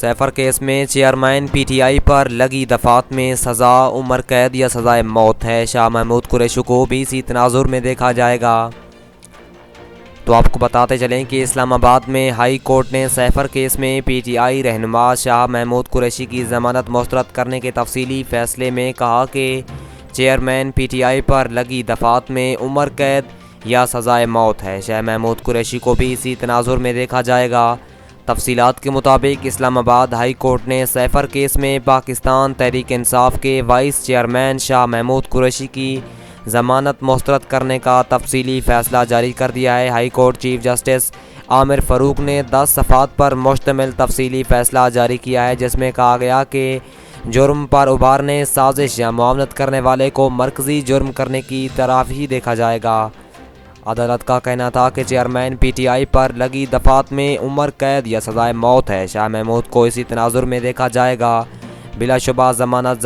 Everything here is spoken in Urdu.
سیفر کیس میں چیئرمین پی ٹی آئی پر لگی دفعات میں سزا عمر قید یا سزائے موت ہے۔ شاہ محمود قریشی کو بھی اسی تناظر میں دیکھا جائے گا۔ تو آپ کو بتاتے چلیں کہ اسلام آباد میں ہائی کورٹ نے سیفر کیس میں پی ٹی آئی رہنما شاہ محمود قریشی کی ضمانت مسترد کرنے کے تفصیلی فیصلے میں کہا کہ چیئرمین پی ٹی آئی پر لگی دفعات میں عمر قید یا سزائے موت ہے۔ شاہ محمود قریشی کو بھی اسی تناظر میں دیکھا جائے گا۔ تفصیلات کے مطابق اسلام آباد ہائی کورٹ نے سیفر کیس میں پاکستان تحریک انصاف کے وائس چیئرمین شاہ محمود قریشی کی ضمانت مسترد کرنے کا تفصیلی فیصلہ جاری کر دیا ہے۔ ہائی کورٹ چیف جسٹس عامر فاروق نے 10 صفحات پر مشتمل تفصیلی فیصلہ جاری کیا ہے، جس میں کہا گیا کہ جرم پر ابھارنے، سازش یا معاونت کرنے والے کو مرکزی جرم کرنے کی طرف ہی دیکھا جائے گا۔ عدالت کا کہنا تھا کہ چیئرمین پی ٹی آئی پر لگی دفعات میں عمر قید یا سزائے موت ہے۔ شاہ محمود کو اسی تناظر میں دیکھا جائے گا۔ بلا شبہ ضمانت